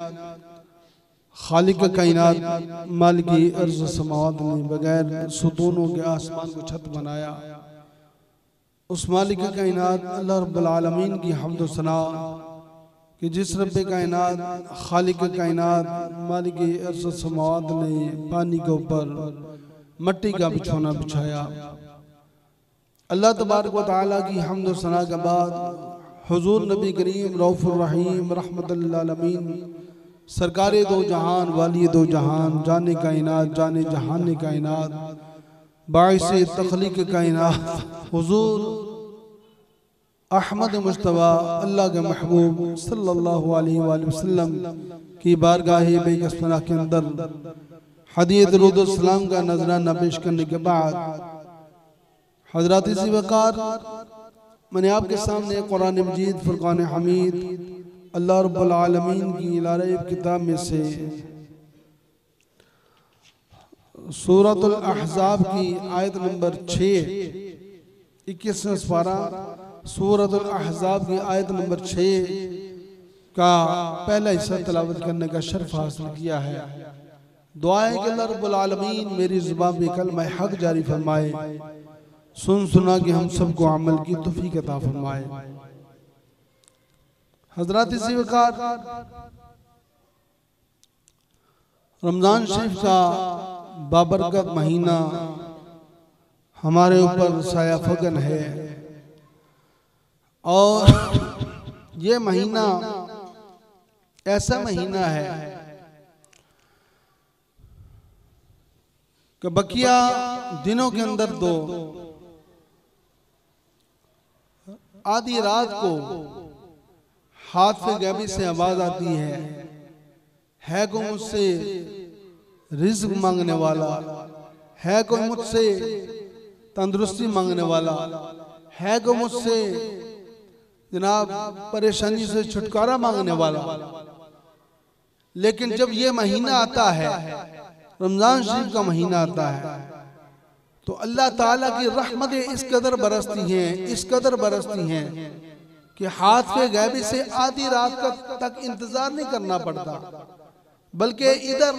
खालिक कायनात मालिकी अर्ज़ समावात ने बगैर सुतूनों के आसमान को छत बनाया। उस मालिक कायनात अल्लाह रब्बुल आलमीन की हम्द व सना कि जिस रब कायनात खालिक कायनात मालिकी अर्ज़ समावात ने पानी के ऊपर मट्टी का बिछौना बिछाया। अल्लाह तबारक व तआला की हम्द व सना के बाद हुजूर नबी करीम रऊफ़ुर रहीम रहमतुल लिल आलमीन सरकारे दो जहान वाली दो जहान जाने कायनात जाने जहान कायनात बाइसे तख्लीक कायनात हुजूर अहमद मुस्तफ़ा अल्लाह के महबूब सल्लल्लाहु अलैहि वसल्लम की बारगाह बेकसना के अंदर हदीये दुरूद व सलाम का नजराना पेश करने के बाद हज़रात ज़ी वक़ार मैंने आपके सामने कुरान मजीद फुरकान हमीद अल्लाह रब्बुल आलमीन की लारैब किताब में से सूरतुल अहज़ाब की आयत नंबर 6 21वां पारा सूरतुल अहज़ाब की आयत नंबर 6 का पहला हिस्सा तिलावत करने का शर्फ हासिल किया है। दुआ है कि अल्लाह रब्बुल आलमीन मेरी ज़ुबान पे कलमा हक जारी फरमाए, सुन सुना कि हम सबको अमल की तौफीक अता फरमाए। हज़रात ज़ी वक़ार रमज़ान शरीफ का बाबरकत महीना हमारे ऊपर साया फगन है और ये महीना ऐसा महीना है कि बकिया दिनों के अंदर तो आधी रात को हाथ से गैबी से आवाज आती है कोई मुझसे रिज़्क़ मांगने वाला, है कोई मुझसे तंदुरुस्ती मांगने वाला, है कोई मुझसे जनाब परेशानी से छुटकारा मांगने वाला। लेकिन जब ये महीना आता है, रमजान शरीफ का महीना आता है, तो अल्लाह ताला की रहमतें इस कदर बरसती हैं, इस कदर बरसती हैं कि हाथ के गैबी से आधी रात तक इंतजार नहीं करना पड़ता, बल्कि इधर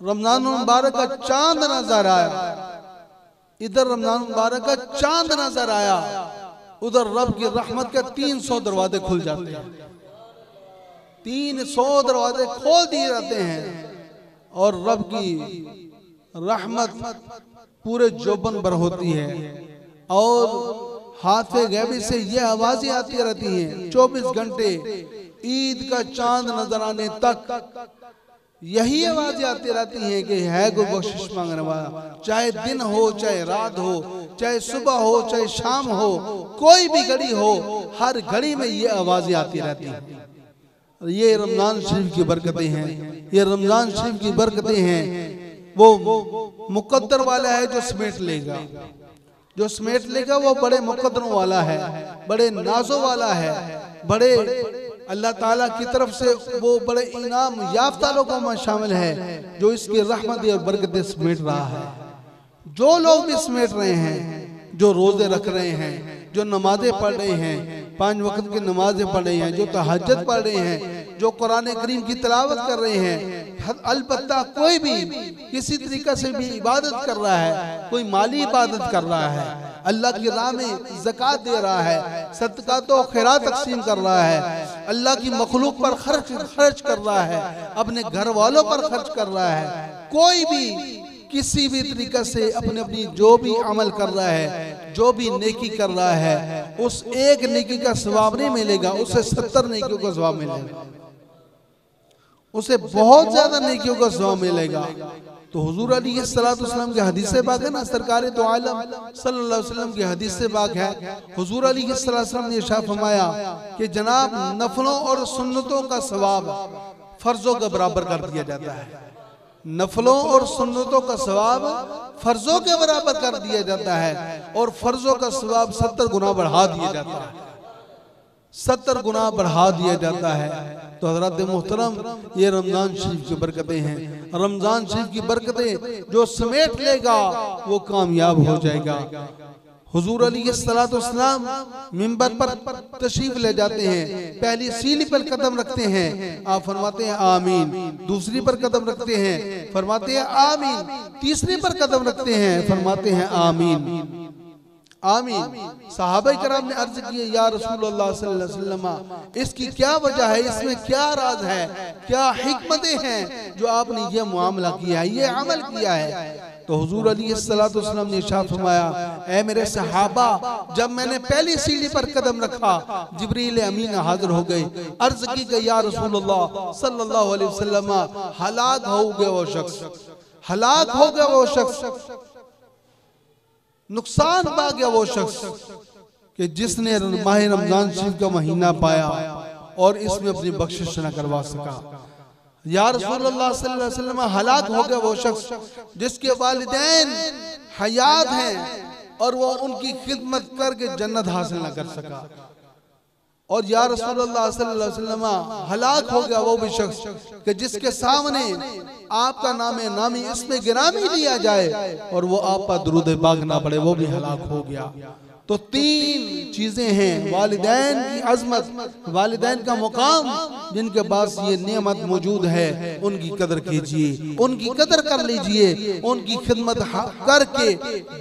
रमजान मुबारक का चांद नजर आया, इधर रमजान मुबारक का चांद नजर आया, उधर रब की रहमत के 300 दरवाजे खुल जाते हैं, 300 दरवाजे खोल दिए जाते हैं और रब की रहमत पूरे जोबन पर होती है। और हाथ गैबी से ये आवाजें आती रहती हैं 24 घंटे ईद का चांद नजर आने तक यही आवाजें आती रहती हैं कि है कोई बख्शिश मांगने वाला, चाहे दिन हो चाहे रात हो, चाहे सुबह हो चाहे शाम हो, कोई भी घड़ी हो, हर घड़ी में ये आवाजें आती रहती हैं। ये रमजान शरीफ की बरकतें हैं, ये रमजान शरीफ की बरकतें हैं। वो मुकद्दर वाला है जो समेट लेगा, जो समेट लेगा वो बड़े मुकद्दरों वाला है, बड़े नाजों वाला है, बड़े अल्लाह ताला की तरफ से वो बड़े इनाम याफ्ता लोगों में शामिल है जो इसकी रहमत और बरकतें समेट रहा है। जो लोग भी समेट रहे हैं, जो रोजे रख रहे हैं, जो नमाजें पढ़ रहे हैं, 5 वक्त की नमाजें पढ़ रहे हैं, जो तहज्जुद पढ़ रहे हैं, जो कुरान करीम की तिलावत कर रहे हैं, अलबत्ता कोई भी किसी तरीके से भी इबादत कर रहा है, कोई माली इबादत कर रहा है, अल्लाह की राह में ज़कात दे रहा है, सदका तो खैरात तकसीम कर रहा है, अल्लाह की मखलूक पर खर्च कर रहा है, अपने घर वालों पर खर्च कर रहा है, कोई भी किसी भी तरीके से अपनी जो भी अमल कर रहा है, जो भी नेकी कर रहा है, उस एक नेकी का सवाब नहीं मिलेगा, उसे 70 नेकियों का सवाब मिलेगा, उसे बहुत ज्यादा नेकियों का सवाब मिलेगा। तो हुजूर अलैहिस्सलाम की हदीस पाक है ना, सरकार दो आलम सल्लल्लाहु अलैहि वसल्लम की हदीस पाक है, हुजूर अलैहिस्सलाम ने इरशाद फरमाया कि जनाब नफलों और सुन्नतों का सवाब फर्जों के बराबर कर दिया जाता है, नफलों और सुन्नतों का सवाब फर्जों के बराबर कर दिया जाता है और फर्जों का सवाब 70 गुना बढ़ा दिया जाता है, 70 गुना बढ़ा दिया जाता है। तो हज़रात मोहतरम ये रमजान शरीफ की बरकतें हैं, रमजान शरीफ की बरकतें जो समेट लेगा वो कामयाब हो जाएगा। हुजूर अलैहिस्सलाम मिंबर पर तशरीफ ले जाते हैं, पहली सीढ़ी पर कदम रखते हैं, आप फरमाते हैं आमीन, दूसरी पर कदम रखते हैं, फरमाते हैं आमीन, तीसरी पर कदम रखते हैं, फरमाते हैं आमीन आमीन। सहाबाए किराम ने अर्ज किया या रसूलुल्लाह सल्लल्लाहु अलैहि वसल्लम, इसकी क्या वजह है, इसमें क्या राज है, क्या हिकमतें हैं जो आपने ये मामला किया है, ये अमल किया है। तो हुजूर अलैहिस्सलाम ने इरशाद फरमाया, ऐ मेरे सहाबा, जब मैंने पहली सीढ़ी पर कदम रखा, जिब्रील अमीन हाजिर हो गए, अर्ज की गई या रसूलुल्लाह सल्लल्लाहु अलैहि वसल्लम, हलाक हो गया वो शख्स, हलाक हो गया वो शख्स, नुकसान पा गया वो शख्स कि जिसने माह रमजान शरीफ का महीना पाया और इसमें अपनी बख्शिश न करवा सका। या रसूलुल्लाह सल्लल्लाहु अलैहि वसल्लम, हलाक हो गया वो शख्स जिसके वालिदैन हयात हैं और वो उनकी खिदमत करके जन्नत हासिल न कर सका। और या रसूलुल्लाह सल्लल्लाहु अलैहि वसल्लम, हलाक हो गया वो भी शख्स कि जिसके सामने आपका नामी इसमें गिरामी लिया जाए और वो आप पर दुरूद पाक ना पड़े, वो भी हलाक हो गया। तो तीन चीजें हैं, वालिदैन की अजमत, वालिदैन का मुकाम, जिनके पास ये नेमत मौजूद है, उनकी कदर कीजिए, उनकी कदर कर लीजिए, उनकी खिदमत करके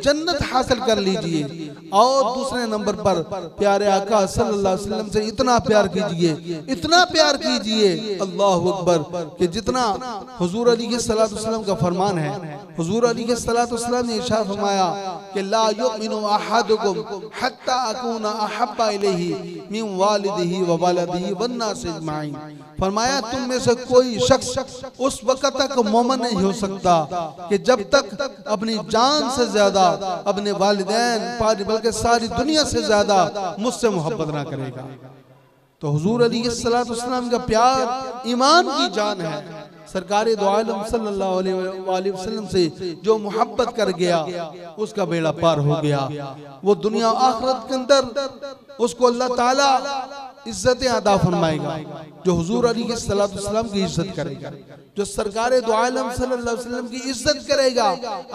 जन्नत हासिल कर लीजिए। और दूसरे नंबर पर प्यारे आका सल्लल्लाहु अलैहि वसल्लम से इतना प्यार कीजिए, इतना प्यार कीजिए, अल्लाहु अकबर, कि जितना हुजूर अलैहिस्सलाम का फरमान है। हुजूर अलैहिस्सलाम ने इरशाद फरमाया कि ला युमिनु अहदुकुम हत्ता अकूना अहब्बा इलैहि मिन वालिदिही व वलदिही वन नास अजमाइन। फरमाया तुम में से कोई शख्स उस वक्त तक मोमिन नहीं हो सकता कि जब तक अपनी जान से ज्यादा, अपने वालिदैन, बल्कि सारी दुनिया से ज्यादा मुझसे मोहब्बत ना करेगा। तो हुजूर अलैहिस्सलाम का प्यार ईमान की जान है। सरकारे दो आलम सल्लल्लाहु अलैहि वसल्लम से जो मोहब्बत कर गया उसका बेड़ा पार हो गया। वो दुनिया आखिरत के अंदर उसको अल्लाह ताला इज्जतें अदा फरमाएगा। जो हुजूर अलैहिस्सलाम की इज्जत करेगा, जो सरकारे दो आलम सल्लल्लाहु अलैहि वसल्लम की इज्जत करेगा,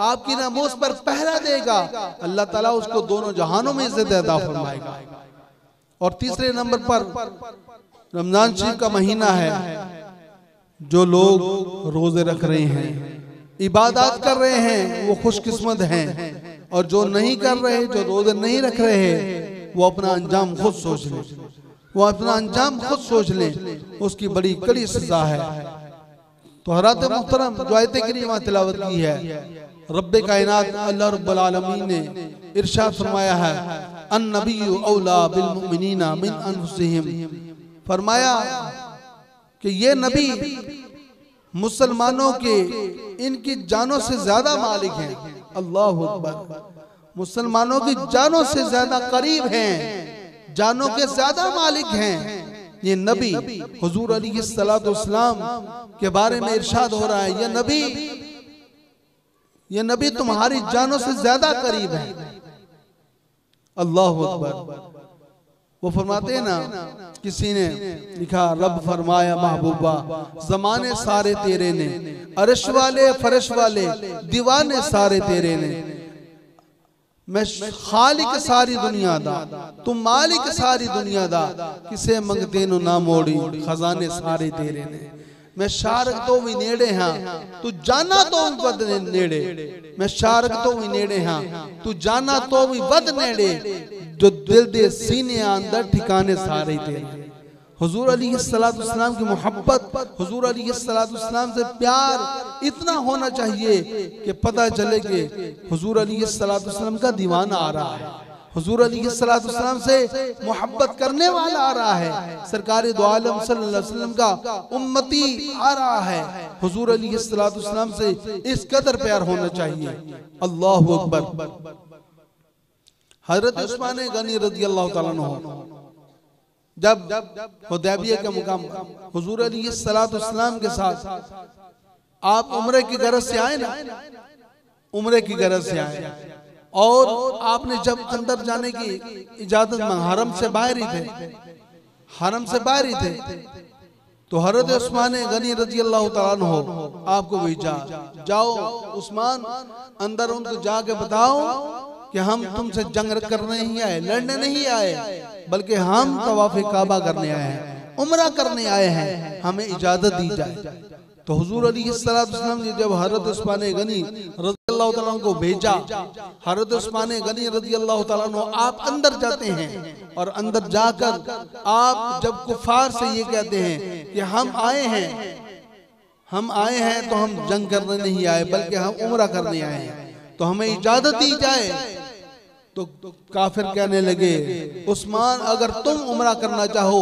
आपकी नामोस पर पहरा देगा, अल्लाह ताला उसको दोनों जहानों में इज्जत अदा फरमाएगा। और तीसरे नंबर पर रमजान शरीफ का महीना है। जो लोग रोजे रख रहे हैं, इबादत कर रहे हैं, वो खुशकिस्मत हैं। और जो नहीं कर रहे, जो रोजे नहीं रख रहे, वो अपना अंजाम खुद सोच ले, वो अपना अंजाम खुद सोच ले, उसकी बड़ी कड़ी सजा है। तो हज़रत मुहतरम जो आयत करीमा तिलावत की है, रब्बे कायनात अल्लाह रब्बुल आलमीन ने इरशाद फरमाया है, अन नबिय्यु औला बिल मुमिनीना मिन अनफुसिहिम। फरमाया कि ये नबी मुसलमानों के इनकी जानों से ज्यादा मालिक हैं। अल्लाहु अकबर, मुसलमानों की जानों से ज्यादा करीब हैं, जानों के ज्यादा मालिक हैं। ये नबी हुजूर अलैहिस्सलाम के बारे में इरशाद हो रहा है, ये नबी तुम्हारी जानों से ज्यादा करीब है। अल्लाहु अकबर। वो फरमाते हैं ना, किसी ने लिखा, रब फरमाया महबूबा जमाने सारे तेरे ने, अर्श वाले फरश वाले दीवाने सारे तेरे ने, मैं खालिक सारी दुनिया दा, तुम मालिक सारी दुनिया दा, किसे मंगते नो ना मोड़ी खजाने सारे तेरे ने। मैं शारक तो भी नेड़े हाँ, तू जाना तो भी वध नेड़े, मैं शारक तो भी नेड़े हाँ, तू जाना तो भी वध नेड़े, जो दिल दे सीने अंदर ठिकाने सारे तेरे। हुजूर अलैहिस्सलाम की मोहब्बत, हुजूर अलैहिस्सलाम से प्यार इतना होना चाहिए कि पता चले कि हुजूर अलैहिस्सलाम का दीवाना आ रहा है, हुजूर अलैहिस्सलाम से मोहब्बत करने वाला आ रहा है, सरकारे दो आलम सल्लल्लाहु अलैहि वसल्लम का उम्मती आ रहा है। हुजूर अलैहिस्सलाम से इस कदर प्यार होना चाहिए। अल्लाहु अकबर। हजरत उस्मान गनी रज़ियल्लाहु ताला अन्हु जब हुदैबिया के मुकाम हुजूर अलैहिस्सलाम के साथ आप उम्रे की गरज से आए ना, उम्रे की गरज से आए, और आपने जब अंदर जाने की इजाजत मांगी, हरम से बाहर ही थे, हरम से बाहर ही थे, तो हजरत उस्मान गनी रज़ियल्लाहु ताला अन्हु आपको भेजा, जाओ उस्मान अंदर उनको जाके बताओ कि हम तुमसे जंग करने नहीं आए, लड़ने नहीं आए, बल्कि हम तवाफ़े काबा करने आए हैं, उम्रा करने आए हैं, हमें इजाजत दी जाए। तो हुजूर अलैहिस्सलाम ने जब हज़रत उस्मान गनी रज़ियल्लाहु ताला अन्हु को भेजा, हज़रत उस्मान गनी रज़ियल्लाहु ताला अन्हु आप अंदर जाते हैं और अंदर जाकर आप जब कुफार से ये कहते हैं कि हम आए हैं तो हम जंग करने नहीं आए, बल्कि हम उम्रा करने आए हैं, तो हमें इजाजत दी जाए। तो काफिर कहने लगे, उस्मान अगर तुम उम्रा करना चाहो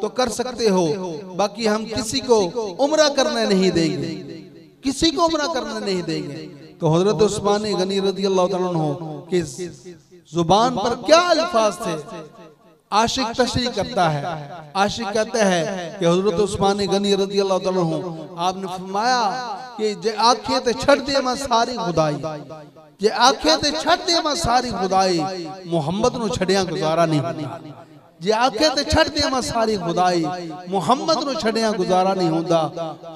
तो कर सकते हो, बाकी हम किसी को उम्रा करने नहीं देंगे, किसी को उम्रा करने नहीं देंगे। तो हजरत उस्मान गनी रज़ियल्लाहु ताला अन्हु की जुबान पर क्या अल्फाज थे, आशिक तशरीह करता है, आशिक कहता है कि हजरत उस्मान गनी रज़ियल्लाहु ताला अन्हु आपने फरमाया कि जे आंखें ते छड़ दे मैं सारी खुदाई, जे आंखें ते छड़ दे मैं सारी खुदाई, मुहम्मद नु छड़िया गुजारा नहीं होता। जे आंखें ते छड़ दे मैं सारी खुदाई, मुहम्मद नु छड़िया गुजारा नहीं होता।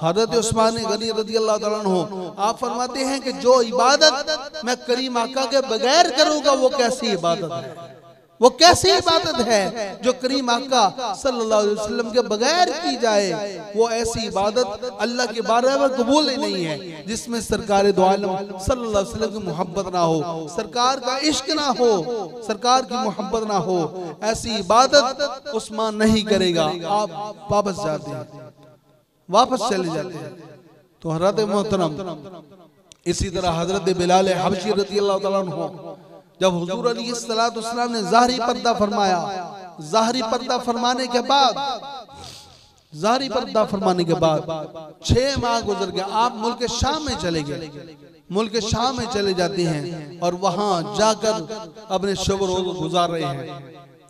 हजरत उस्मान गनी रज़ियल्लाहु ताला अन्हु आप फरमाते हैं कि जो इबादत मैं करीम आका के बगैर करूंगा वो कैसी इबादत है, वो कैसी इबादत है जो करीम आका सल्लल्लाहु अलैहि वसल्लम के बगैर की जाए। वो ऐसी इबादत अल्लाह के बारे में कबूल ही नहीं है जिसमें सरकार दो आलम सल्लल्लाहु अलैहि वसल्लम की मोहब्बत ना हो, सरकार का इश्क ना हो, सरकार की मोहब्बत ना हो, ऐसी इबादत उस्मान नहीं करेगा। आप वापस जाते हैं, वापस चले जाते हैं। तो हज़रत मोहतरम इसी तरह हजरत बिलाल हबशी रज़ियल्लाहु ताला अन्हु जब हुजूर अलैहिस्सलाम ने ज़ाहरी पर्दा फरमाया, ज़ाहरी पर्दा फरमाने के बाद, ज़ाहरी पर्दा फरमाने के बाद 6 माह गुजर गया, आप मुल्क शाम में चले गए, मुल्क शाम में चले जाते हैं और वहां जाकर अपने शब रोज़ गुजार रहे हैं।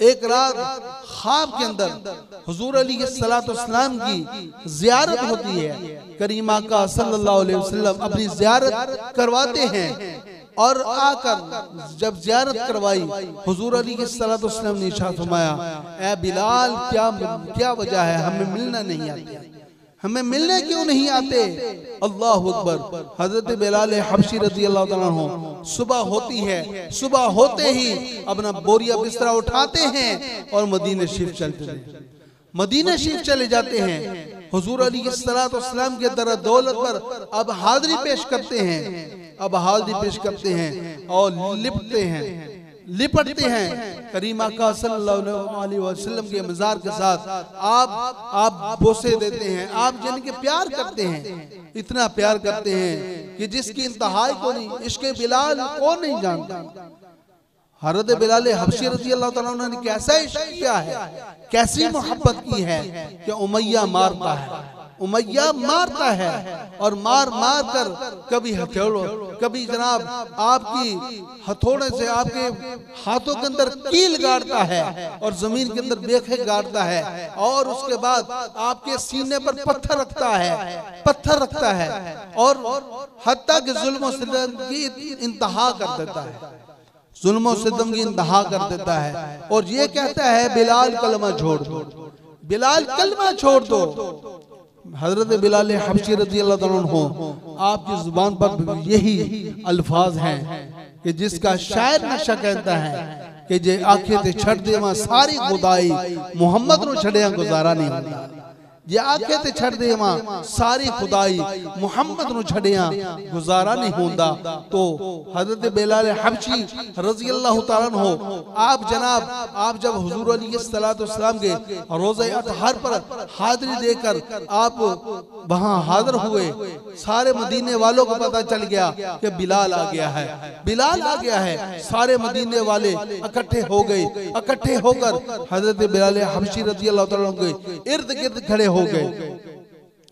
एक रात ख्वाब के अंदर हुजूर अलैहिस्सलाम की ज़ियारत होती है, करीम आका सल्लल्लाहु अलैहि वसल्लम अपनी ज़ियारत करवाते हैं और आकर जब ज़ियारत करवाई हुजूर अलैहिस्सलाम ने इरशाद फरमाया, ए बिलाल क्या वजह है, हमें मिलना नहीं आते, हमें मिलने क्यों नहीं आते? अल्लाहु अकबर। हजरत बिलाल हबशी रज़ियल्लाहु ताला अन्हु सुबह होती है, सुबह होते ही अपना बोरिया बिस्तरा उठाते हैं और मदीने शरीफ चलते हैं, मदीने शरीफ चले जाते हैं। हुजूर अलैहिस्सलाम के दर दौलत पर अब हाजिरी पेश करते हैं, अब हाजिरी पेश करते हैं और लिपटते हैं, लिपटते हैं करीम आका सल्लल्लाहु अलैहि वसल्लम के मज़ार के साथ। आप बोसे देते हैं, आप जिनके प्यार करते हैं, इतना प्यार करते हैं कि जिसकी इंतहाई को नहीं, इसके बिलाल को नहीं जानता। हज़रत बिलाल हबशी रज़ियल्लाहु ताला अन्हु ने कैसा इश्क किया है, कैसी मोहब्बत की है कि उमैया मारता है, उमैया मारता है और मार मार कर कभी हथौड़ों, कभी जनाब आपकी हथौड़े से आपके हाथों के अंदर कील गाड़ता है और जमीन के अंदर बेखे गाड़ता है और उसके बाद आपके सीने पर पत्थर रखता है, पत्थर रखता है और हत्ता कि जुल्म और सितम की इंतहा कर देता है, जुल्म और सितम की इंतहा कर देता है और ये कहता है बिलाल कलमा छोड़ दो, बिलाल कलमा छोड़ दो। हजरत बिलाल हबशी रज़ियल्लाहु ताला अन्हु आपकी जुबान पर यही अल्फाज हैं कि जिसका शायर नक्शा कहता है कि जे आंखें ते छड़ दे मां सारी खुदाई, मोहम्मद नु छड़िया गुजारा नहीं होता। ये आंखें ते छड़ दे मां सारी खुदाई, मोहम्मद नु छड़िया गुजारा नहीं होता। तो हजरत बिलाल हबशी रज़ियल्लाहु ताला अन्हु आप जनाब आप जब हुजूर अलैहिस्सलाम के रोज़े अतहर पर हाजिरी देकर आप वहां हाजिर हुए, सारे मदीने वालों को पता चल गया कि बिलाल आ गया है, बिलाल आ गया है। सारे मदीने वाले इकट्ठे हो गए, इकट्ठे होकर हजरत बिलाल हबशी रज़ियल्लाहु ताला अन्हु के इर्द गिर्द खड़े हो गए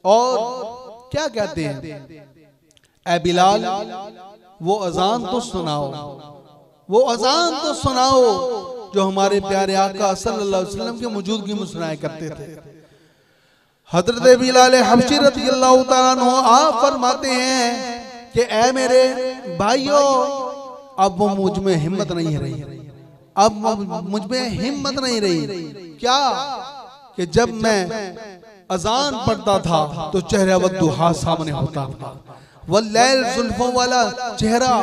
और क्या कहते हैं, ए बिलाल वो अजान तो सुनाओ, वो अजान तो सुनाओ जो हमारे प्यारे आका सल्लल्लाहु अलैहि वसल्लम के मौजूदगी में सुनाया करते थे। हजरत बिलाल हबशी रज़ियल्लाहु ताला अन्हु आप फरमाते हैं कि ए मेरे भाइयों अब वो मुझ में हिम्मत नहीं रही, अब मुझ में हिम्मत नहीं रही। क्या कि जब मैं अजान पढ़ता था तो चेहरा वद्दुहा सामने होता था, वल्लैल जुल्फों वाला चेहरा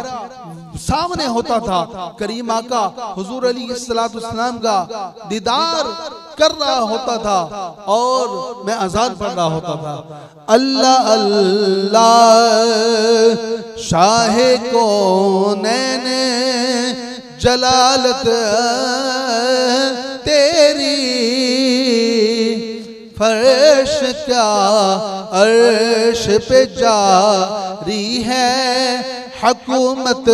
सामने होता था। करीम आका हुजूर अलैहिस्सलाम का दीदार कर रहा होता था और मैं अजान पढ़ रहा होता था। अल्लाह अल्लाह शाहे कौनैन जलालत तेरी, फर्श क्या अर्श पे जारी है हुकूमत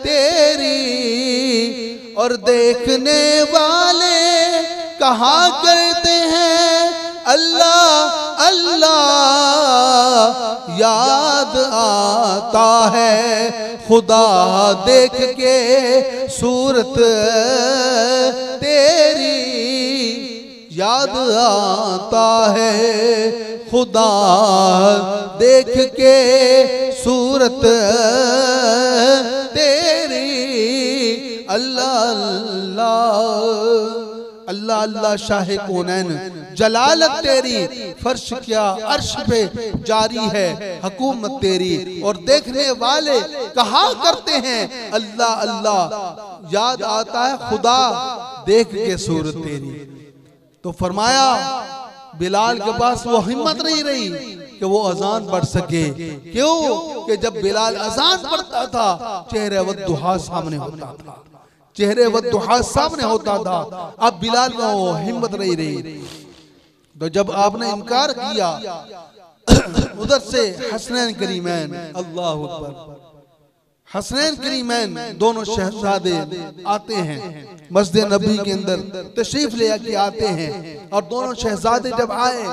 तेरी, और देखने वाले कहा करते हैं अल्लाह अल्लाह, याद आता है खुदा देख के सूरत तेरी, याद आता है खुदा देख के सूरत तेरी। अल्लाह अल्लाह अल्लाह अल्लाह शाहे कौनैन जलालत तेरी, फर्श क्या अर्श पे जारी है हुकूमत तेरी, और देखने वाले कहा करते हैं अल्लाह अल्लाह, याद आता है खुदा देख के सूरत तेरी। तो फरमाया बिलाल के पास वो हिम्मत नहीं रही कि वो अजान पढ़ सके। क्यों? कि जब बिलाल अजान पढ़ता था चेहरे वद्दुहा सामने होता था, चेहरे वद्दुहा सामने होता था। अब बिलाल को वो हिम्मत नहीं रही। तो जब आपने इनकार किया उधर से हसनैन करीमैन, अल्लाह अकबर, हसनैन करीमैन दोनों शहजादे आते हैं मस्जिद नबी के अंदर तशरीफ ले के आते हैं। और दोनों शहजादे जब आए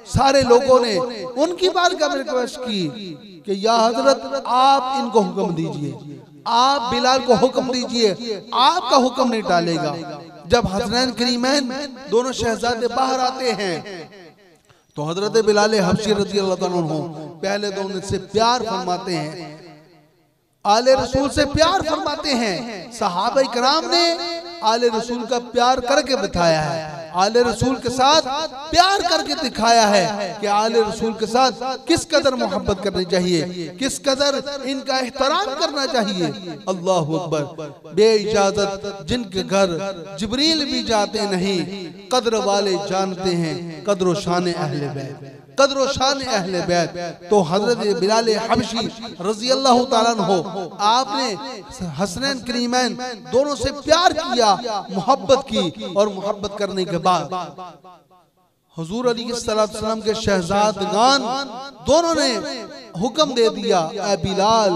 सारे लोगों ने उनकी बारगाह में रिक्वेस्ट की कि या हजरत आप इनको हुक्म दीजिए, आप बिलाल को हुक्म दीजिए, आपका हुक्म नहीं टालेगा। जब हसनैन करीमैन दोनों शहजादे बाहर आते हैं तो हजरत बिलाल हबशी रज़ी अल्लाह ताला अन्हु पहले तो उनसे प्यार फरमाते हैं, आले रसूल से प्यार फरमाते हैं। सहाबा इकराम ने आले रसूल का प्यार करके बताया है, आले रसूल के साथ प्यार करके दिखाया है कि आले रसूल के साथ किस कदर मोहब्बत करनी चाहिए, किस कदर इनका एहतराम करना चाहिए। अल्लाह अकबर। बे इजाजत जिनके घर जिब्रील भी जाते नहीं, कद्र वाले जानते हैं कद्र शान अहले बैत, कद्र शान अहले बैत। तो हजरत बिलाल हबशी रजी अल्लाह ताला अन्हु आपने हसनैन करीमैन दोनों से प्यार किया, मोहब्बत की, और मोहब्बत करने के बाद हुजूर अलैहिस्सलाम के शहजादगान दोनों ने हुक्म दे दिया, ऐ बिलाल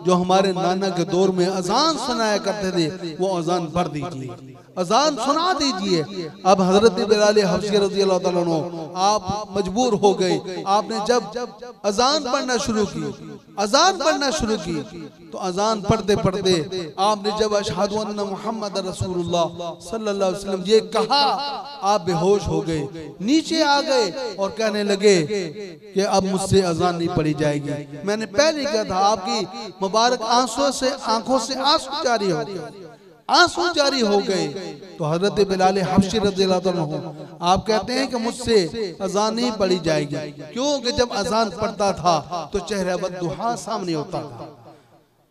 जो हमारे नाना के दौर में अजान सुनाया करते थे वो अजान पढ़ दीजिए, अजान सुना दीजिए। अब हजरत बिलाल हबशी रज़ी अल्लाह ताला अन्हु आप मजबूर हो गए। आपने जब अजान पढ़ना शुरू की, अजान पढ़ना शुरू की, तो अजान पढ़ते पढ़ते आपने जब अशहदु अन्ना मुहम्मद रसूलुल्लाह सल्लल्लाहु अलैहि वसल्लम ये कहा, आप बेहोश हो गए, नीचे आ गए और कहने लगे कि अब मुझसे अजान नहीं पढ़ी जाएगी। मैंने पहले कहा था आपकी मुबारक आंसुओं से आंखों से आंसू जारी हो गए, आंसू जारी हो गए। तो हजरत बिलाल हबशी रज़ियल्लाहु अन्हु आप कहते हैं कि मुझसे अजान नहीं पढ़ी जाएगी, क्योंकि जब अजान पढ़ता था तो चेहरा वद्दुहा सामने होता था।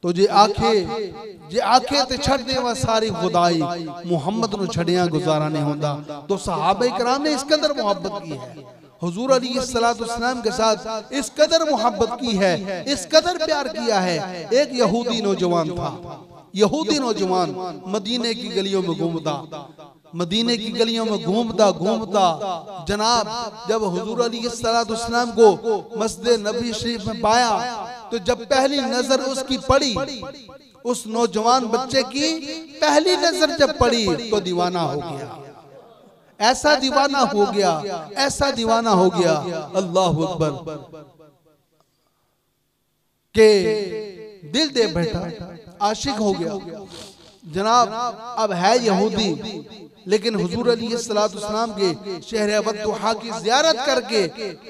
तो जे आखे ते छड़ने वा सारी खुदाई मोहम्मद नु छड़िया गुजारा नहीं होता। तो सहाबा इकराम ने इस कदर मोहब्बत की है हुजूर अलैहिस्सलाम के साथ, इस कदर मोहब्बत की है, इस कदर प्यार किया है। एक यहूदी नौजवान था, यहूदी नौजवान मदीने की गलियों में घूमता, मदीने की गलियों में घूमता घूमता जनाब जब हुजूर अलैहिस्सलाम को मस्जिद नबी शरीफ में पाया तो जब पहली नजर उसकी पड़ी, उस नौजवान बच्चे की पहली नजर जब पड़ी तो दीवाना हो गया, ऐसा दीवाना हो गया, ऐसा दीवाना हो गया। अल्लाह अकबर के दिल दे बैठा, आशिक हो गया। जनाब अब है यहूदी, लेकिन हुजूर अलैहिस्सलाम के शहर वद्दुहा की ज़ियारत करके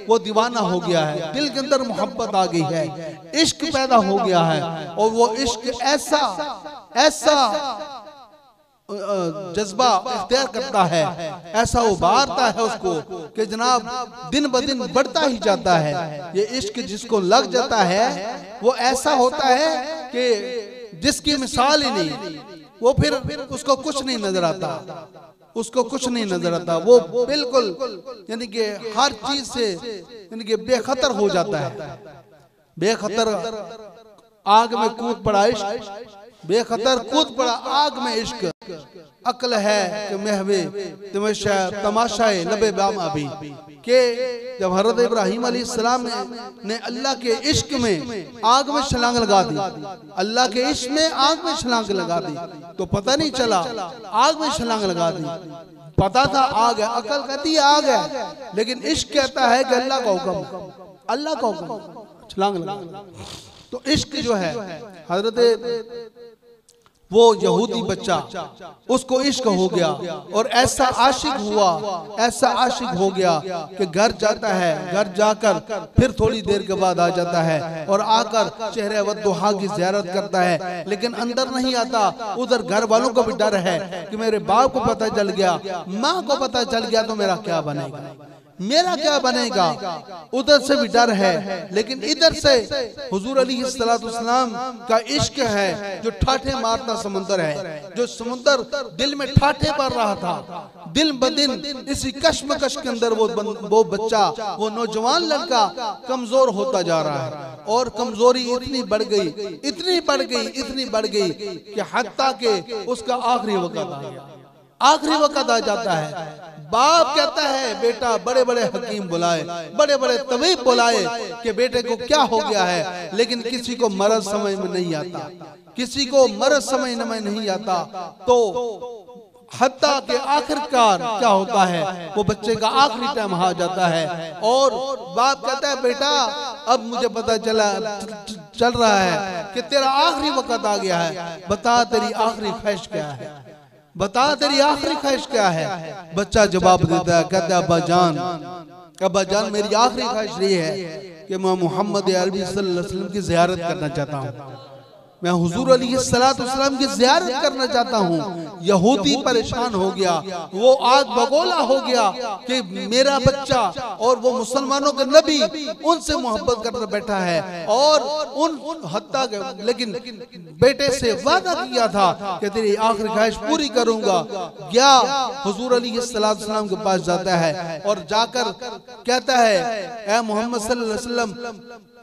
वो दीवाना हो गया है, दिल के अंदर मोहब्बत आ गई है, इश्क पैदा हो गया है। और वो इश्क ऐसा ऐसा जज्बा इख्तियार करता है, ऐसा उभारता है उसको कि जनाब दिन ब दिन बढ़ता ही जाता है। ये इश्क जिसको लग जाता है वो ऐसा होता है कि जिसकी मिसाल ही नहीं, वो फिर उसको कुछ नहीं नजर आता, उसको कुछ नहीं नजर आता, वो बिल्कुल यानी कि हर चीज से यानी कि बेखतर हो जाता है। बेखतर आग में कूद पड़ा इश्क, बेखतर कूद पड़ा आग में इश्क। अक्ल है कि महवे तमाशाए लबे बाम अभी के जब हज़रत इब्राहीम अलैहिस्सलाम ने अल्लाह के इश्क में आग में छलांग लगा दी, अल्लाह के इश्क में आग में छलांग लगा दी, तो पता नहीं चला आग में छलांग लगा दी। पता था आग है, अकल कहती है आग है, लेकिन इश्क कहता है कि अल्लाह का हुक्म, अल्लाह का हुक्म, छलांग लगा। तो इश्क जो है हजरत वो यहूदी बच्चा उसको इश्क हो गया और ऐसा आशिक हुआ, ऐसा आशिक हो गया कि घर जाता है, घर जाकर फिर थोड़ी देर के बाद आ जाता है और आकर चेहरे वद्दुहा की ज़ियारत करता है, लेकिन अंदर नहीं आता। उधर घर वालों को भी डर है कि मेरे बाप को पता चल गया, माँ को पता चल गया तो मेरा क्या बनेगा, मेरा क्या बनेगा, उधर से भी डर है। लेकिन इधर से हुजूर अलैहिस्सलाम का इश्क है जो ठाठे मारता समुंदर है, जो समुंदर दिल में ठाठे मार रहा था। दिन ब दिन इसी कश्मकश के अंदर वो बच्चा, वो नौजवान लड़का कमजोर होता जा रहा है और कमजोरी इतनी बढ़ गई, इतनी बढ़ गई, इतनी बढ़ गई कि हत्ता के उसका आखिरी वक्त आ गया, आखिरी वक्त आ जाता है। बाप कहता है बेटा बड़े बड़े हकीम बुलाए, बड़े बड़े तबीब बुलाए कि बेटे को क्या हो गया है, लेकिन किसी को मरज समझ में नहीं आता, किसी को मरज समझ में नहीं आता। तो हत्ता के आखिरकार क्या होता है, वो बच्चे का आखिरी टाइम आ जाता है और बाप कहता है बेटा अब मुझे पता चल रहा है कि तेरा आखिरी वक्त आ गया है, बता तेरी आखिरी ख्वाहिश क्या है, बता तेरी आखिरी ख्वाहिश क्या है। बच्चा जवाब देता है, कहता है अब्बा जान मेरी आखिरी ख्वाहिश ये है कि मैं मोहम्मद अरबी सल्लल्लाहु अलैहि वसल्लम की ज़ियारत करना चाहता हूँ, मैं हुजूर अलैहिस्सलाम की ज़ियारत करना चाहता हूँ। यहूदी परेशान हो गया, वो आग बगोला हो गया कि मेरा बच्चा और वो मुसलमानों के नबी उनसे मोहब्बत करना बैठा है और उन हत्ता के, लेकिन बेटे से वादा किया था कि तेरी आखिरी ख्वाहिश पूरी करूंगा। गया हुजूर अलैहिस्सलाम के पास जाता है और जाकर कहता है ऐ मोहम्मद सल्लल्लाहु अलैहि वसल्लम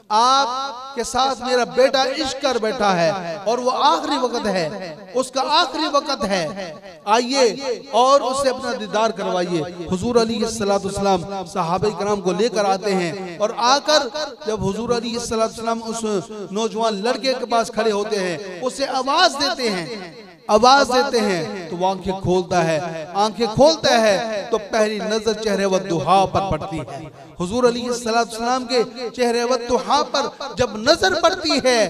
आपके साथ मेरा बेटा इश्क कर बैठा है और वो आखिरी वक्त है, उसका आखिरी वक्त है, आइए और उससे अपना दीदार करवाइए। हुजूर अलैहिस्सलाम सहाबा किराम को लेकर आते हैं और आकर जब हुजूर अलैहिस्सलाम उस नौजवान लड़के के पास खड़े होते हैं, उसे आवाज देते हैं, आवाज देते हैं तो वो आंखें खोलता है, आंखें खोलता है तो पहली नजर चेहरे वद्दुहा पर पड़ती है। हुजूर अलैहिस्सलाम के चेहरे वद्दुहा पर जब नजर पड़ती है,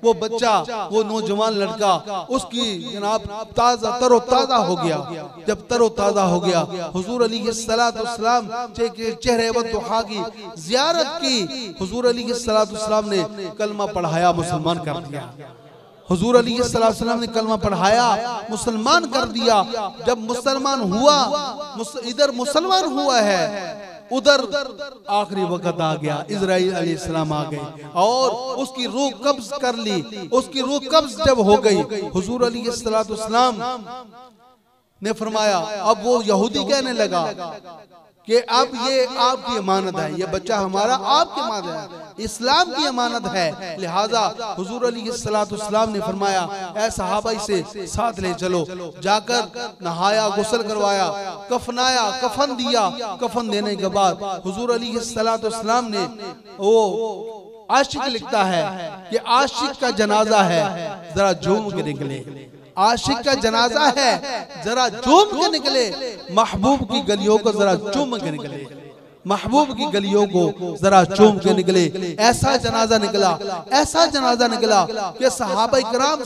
वो बच्चा, वो नौजवान लड़का, उसकी जनाब ताजा तरोताजा हो गया। जब तरोताजा हो गया, हुजूर अलैहिस्सलाम चेहरे वद्दुहा की जियारत की, हुजूर अलैहिस्सलाम ने कलमा पढ़ाया, मुसलमान कर दिया। हुजूर अलैहिस्सलाम ने कलमा पढ़ाया, मुसलमान कर दिया। जब मुसलमान हुआ, इधर मुसलमान हुआ है, उधर आखिरी वक्त आ गया, इज़राइल अलैहिस्सलाम आ गए और उसकी रूह कब्ज कर ली। उसकी रूह कब्ज जब हो गई, हुजूर अलैहिस्सलाम ने फरमाया, अब वो यहूदी कहने लगा कि अब ये आपकी अमानत है, ये बच्चा हमारा आपकी अमानत है, इस्लाम की अमानत है। लिहाजा हुजूर अलैहिस्सलाम ने फरमाया ऐ सहाबा इसे साथ ले चलो। जाकर नहाया, गुस्ल करवाया, कफनाया, कफन दिया। कफन देने के बाद हुजूर अलैहिस्सलाम ने, वो आशिक लिखता है कि आशिक का जनाजा है, जरा झूम के निकले, आशिक का जनाजा है, जरा झूम के निकले, महबूब की गलियों को जरा झूम के निकले, महबूब की गलियों को जरा चूम के निकले। ऐसा जनाजा निकला, ऐसा जनाजा निकला कि सहाबा इकराम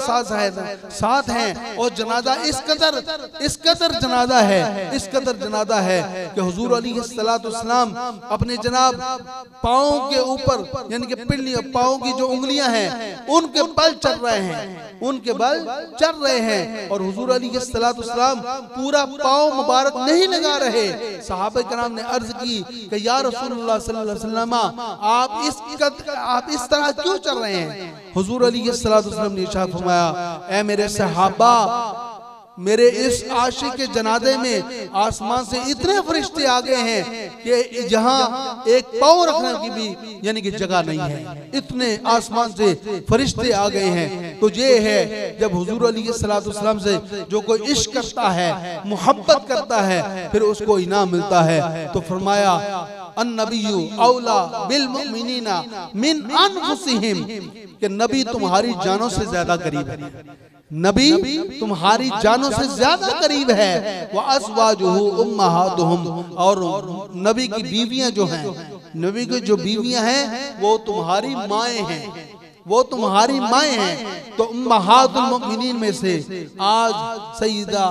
साथ हैं और जनाजा इस कदर जनाजा है, इस कदर जनाजा है कि हुजूर अलैहिस्सलाम अपने जनाब पाँव के ऊपर यानी कि पिंडली पाँव की जो उंगलियां हैं उनके बल चल रहे हैं, उनके बल चल रहे हैं और हुजूर अलैहिस्सलाम पूरा पाँव मुबारक नहीं लगा रहे। सहाबा कराम ने अर्ज की कि या रसूलुल्लाह सल्लल्लाहु अलैहि वसल्लम आप इस तरह क्यों चल रहे हैं? हुजूर अलैहिस्सलाम ने इरशाद फरमाया, ऐ मेरे सहाबा, मेरे इस आशिक के जनाजे में आसमान से इतने फरिश्ते आ गए हैं कि जहां एक पाँव रखने की भी यानी कि जगह नहीं है, इतने आसमान से फरिश्ते आ गए हैं। तो ये है जब हुजूर अलैहिस्सलाम से जो कोई इश्क करता है, मोहब्बत करता है, फिर उसको इनाम मिलता है। तो फरमाया अन्नबिय्यु औला बिल मुमिनीना मिन अनफुसिहिम, कि नबी तुम्हारी जानों से ज्यादा करीब है, नबी तुम्हारी जानों से ज्यादा करीब है। वह अज़वाजुहु उम्महातुहुम, और नबी की बीवियां जो हैं, नबी की जो बीवियां हैं वो तुम्हारी माएँ हैं, वो तुम्हारी माएँ हैं। तो उम्महातुल मुमिनीन में से आज सईदा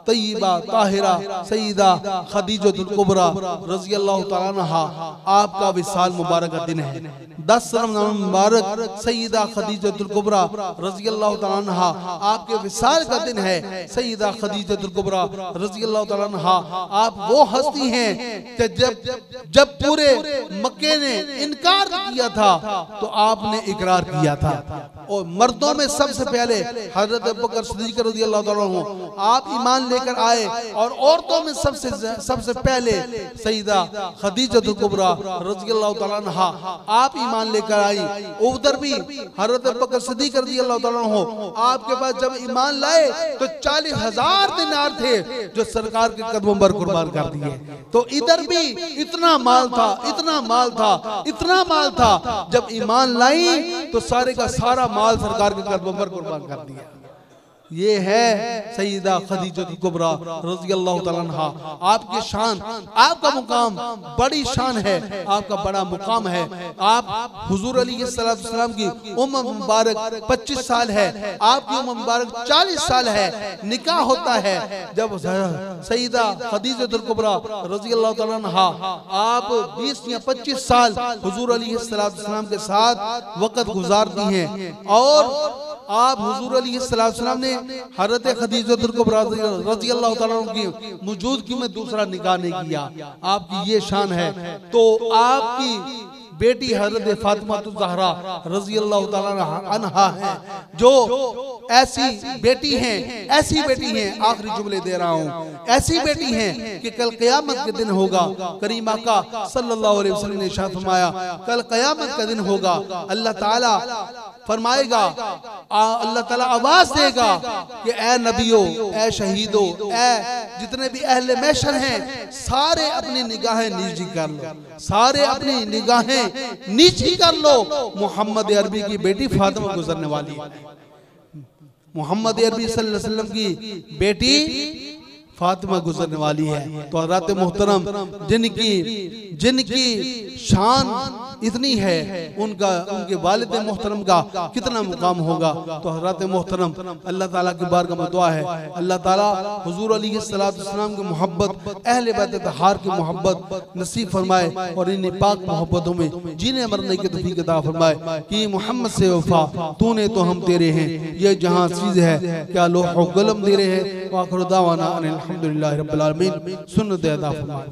तय्यबा ताहिरा सईदा खदीजतुल कुबरा रज़ियल्लाहु तआला अन्हा आपका विसाल मुबारक का दिन है। 10 रमज़ान मुबारक सईदा खदीजतुल कुबरा रज़ियल्लाहु तआला अन्हा आपके विसाल का दिन है। सईदा खदीजतुल कुबरा रज़ियल्लाहु तआला अन्हा आप वो हस्ती हैं कि जब पूरे मक्के ने इनकार किया था तो आपने इकरार किया था। और मर्दों में सबसे पहले हजरत अबू बकर सिद्दीक़ रज़ियल्लाहु तआला अन्हु आप ईमान लेकर आए, और औरतों में सबसे पहले सईदा खदीजतुल कुबरा रज़ियल्लाहु तआला अन्हा आप ईमान लेकर आई। उधर भी हजरत अबू बकर सिद्दीक़ रज़ियल्लाहु तआला अन्हु आपके पास जब ईमान लाए तो 40,000 दिनार थे जो सरकार के कदमों पर कुर्बान कर दिए। तो इधर भी इतना माल था, इतना माल था, इतना माल था, जब ईमान लाई तो सारे का सारा माल सरकार के कदमों पर कुर्बान कर दिया। ये है सईदा खदीजतुल कुबरा रज़ियल्लाहु तआला अन्हा। आपकी शान, आपका मुकाम बड़ी शान है, आपका बड़ा मुकाम है। आप हुजूर अलैहिस्सलाम की उम्र मुबारक 25 साल है, आपकी उम्र मुबारक 40 साल है। निकाह होता है जब सईदा खदीजतुल कुबरा रज़ियल्लाहु तआला अन्हा आप 20 या 25 साल हुजूर अलैहिस्सलाम के साथ वक़्त गुजारती हैं, और आप हुजूर अलैहिस्सलाम ने हज़रत खदीजतुल कुबरा रज़ियल्लाहु तआला की मौजूदगी में दूसरा निकाह नहीं किया। आपकी ये शान है। तो आपकी बेटी हज़रत फातिमा ज़हरा रज़ियल्लाहु तआला अन्हा है, जो ऐसी बेटी हैं, ऐसी बेटी हैं, आखिरी जुमले दे रहा हूँ, ऐसी बेटी हैं कि कल क़यामत के दिन होगा। करीम आका सल्लल्लाहु अलैहि वसल्लम ने इरशाद फरमाया, कल क़यामत का दिन होगा, अल्लाह ताला फरमाएगा, अल्लाह ताला आवाज देगा कि ए नबियों, ए शहीदों, ए जितने भी अहले महशर हैं, सारे अपनी निगाहें नीची कर लो, सारे अपनी निगाहें नीची कर लो। मोहम्मद अरबी की बेटी फातिमा गुजरने वाली है। मोहम्मद अरबी सल्लल्लाहु अलैहि वसल्लम की बेटी फातिमा गुजरने वाली है। तो हज़रत मोहतरम जिनकी शान इतनी है, उनके वालिद मोहतरम का कितना मुकाम होगा। तो हज़रत मोहतरम अल्लाह ताला की बारगाह में दुआ है, अल्लाह ताला हुजूर अलैहिस्सलाम की मोहब्बत, अहले बैत तहार की मोहब्बत नसीब फरमाए, और इन पाक मोहब्बतों में जीने मरने की तौफीक अता फरमाए कि मोहम्मद से वफा तूने तो हम तेरे हैं, ये जहाँ चीज़ है क्या लोह कलम दे रहे हैं। वाखिर दावाना अनिल हम्दुलिल्लाहि रब्बिल आलमीन। सुन्नत अता फरमाए।